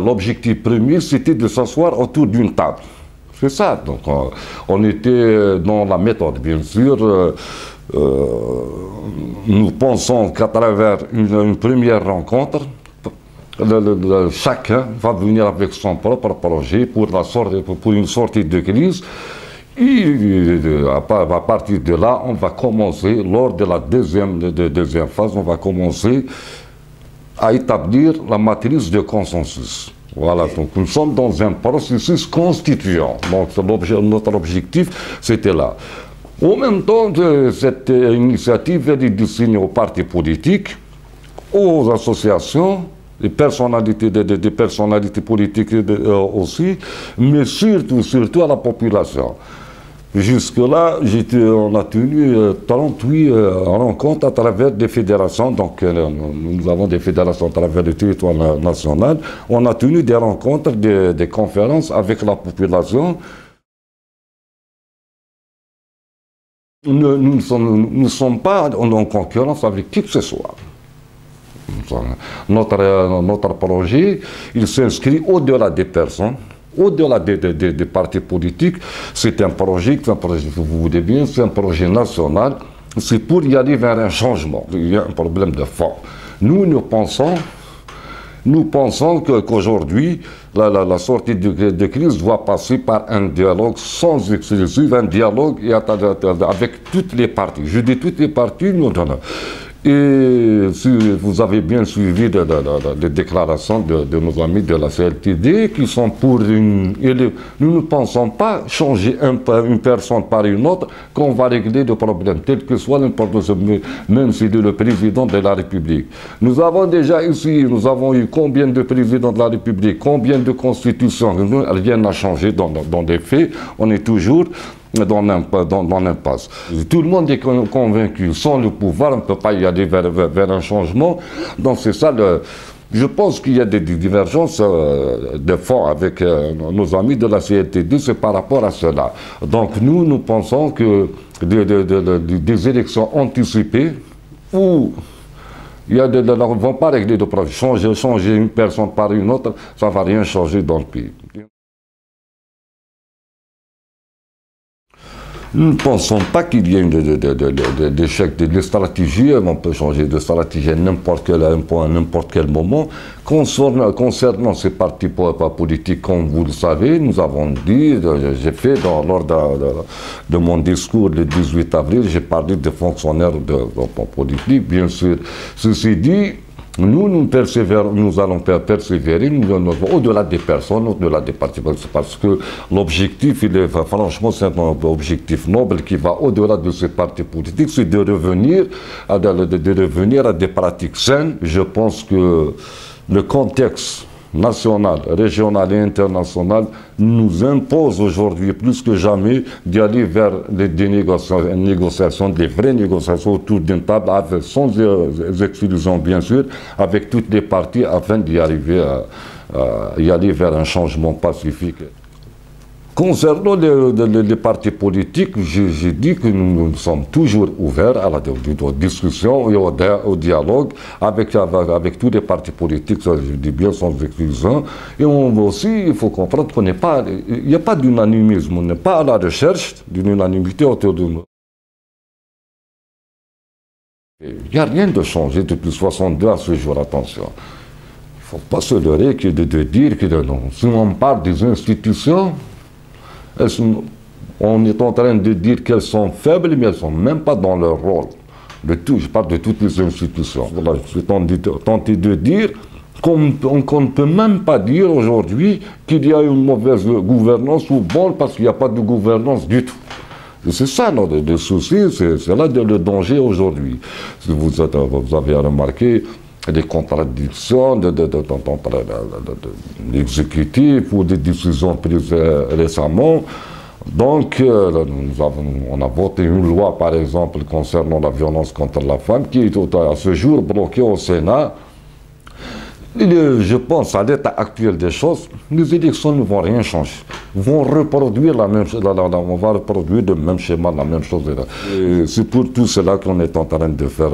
L'objectif premier, c'était de s'asseoir autour d'une table. C'est ça. Donc, on était dans la méthode, bien sûr. Nous pensons qu'à travers une première rencontre, chacun va venir avec son propre projet pour une sortie de crise. Et à partir de là, on va commencer, lors de la deuxième phase, on va commencer à établir la matrice de consensus. Voilà, donc nous sommes dans un processus constituant. Donc notre objectif, c'était là. En même temps, cette initiative est destinée aux partis politiques, aux associations, des personnalités politiques aussi, mais surtout à la population. Jusque-là, on a tenu 38 rencontres à travers des fédérations. Donc, nous avons des fédérations à travers le territoire national. On a tenu des rencontres, des conférences avec la population. Nous ne sommes pas en concurrence avec qui que ce soit. Notre projet, il s'inscrit au-delà des personnes. Au-delà des partis politiques, c'est un projet, vous voulez bien, c'est un projet national. C'est pour y aller vers un changement. Il y a un problème de fond. Nous pensons qu'aujourd'hui, la sortie de crise doit passer par un dialogue sans exclusif, un dialogue avec toutes les parties. Je dis toutes les parties, nous donnons. Et si vous avez bien suivi les déclarations de nos amis de la CLTD qui sont pour une... Nous ne pensons pas changer une personne par une autre qu'on va régler le problème, tel que soit l'importance, même si c'est le président de la République. Nous avons déjà ici, nous avons eu combien de présidents de la République, combien de constitutions, rien n'a changé dans les faits, on est toujours dans l'impasse. Tout le monde est convaincu, sans le pouvoir, on ne peut pas y aller vers un changement. Donc c'est ça, je pense qu'il y a des divergences de fond avec nos amis de la CLTD, c'est par rapport à cela. Donc nous pensons que des élections anticipées, où on ne va pas régler de problème, changer une personne par une autre, ça ne va rien changer dans le pays. Nous ne pensons pas qu'il y ait d'échec de stratégie. On peut changer de stratégie à n'importe quel moment. Concernant ces partis politiques, comme vous le savez, nous avons dit, j'ai fait lors de mon discours le 18 avril, j'ai parlé de fonctionnaires politiques, bien sûr. Ceci dit, nous allons persévérer au-delà des personnes, au-delà des partis, parce que l'objectif, franchement, c'est un objectif noble qui va au-delà de ces partis politiques, c'est de revenir à des pratiques saines. Je pense que le contexte national, régional et international nous impose aujourd'hui plus que jamais d'y aller vers des négociations, des vraies négociations autour d'une table, sans exclusion bien sûr, avec toutes les parties afin d'y arriver y aller vers un changement pacifique. Concernant les partis politiques, j'ai dit que nous sommes toujours ouverts à la discussion et au dialogue avec tous les partis politiques, ça, je dis bien sans exclusion. Et aussi, il faut comprendre qu'il n'y a pas d'unanimisme, on n'est pas à la recherche d'une unanimité autour de nous. Il n'y a rien de changé depuis 62 à ce jour, attention. Il ne faut pas se leurrer de dire que non. Si on parle des institutions, on est en train de dire qu'elles sont faibles, mais elles ne sont même pas dans leur rôle. Je parle de toutes les institutions. Voilà, je tenté de dire qu'on ne peut même pas dire aujourd'hui qu'il y a une mauvaise gouvernance ou bonne parce qu'il n'y a pas de gouvernance du tout. C'est ça le souci, c'est là le danger aujourd'hui. Si vous avez remarqué des contradictions de l'exécutif ou des décisions prises récemment. Donc, on a voté une loi, par exemple, concernant la violence contre la femme, qui est à ce jour bloquée au Sénat, Je pense, à l'état actuel des choses, les élections ne vont rien changer. Vont reproduire la même chose, on va reproduire le même schéma, la même chose. C'est pour tout cela qu'on est en train de faire.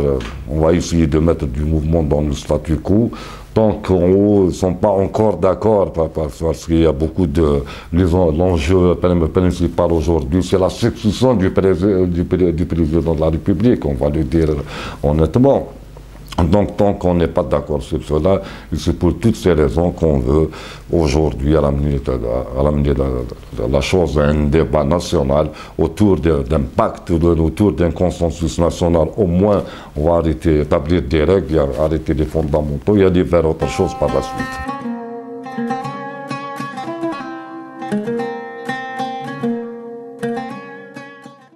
On va essayer de mettre du mouvement dans le statu quo. Tant qu'on ne sont pas encore d'accord, parce qu'il y a beaucoup de... L'enjeu principal aujourd'hui, c'est la succession du président de la République, on va le dire honnêtement. Donc, tant qu'on n'est pas d'accord sur cela, c'est pour toutes ces raisons qu'on veut aujourd'hui, à l'amener de la chose, un débat national autour d'un pacte, autour d'un consensus national. Au moins, on va arrêter d'établir des règles, arrêter des fondamentaux et aller vers autre chose par la suite.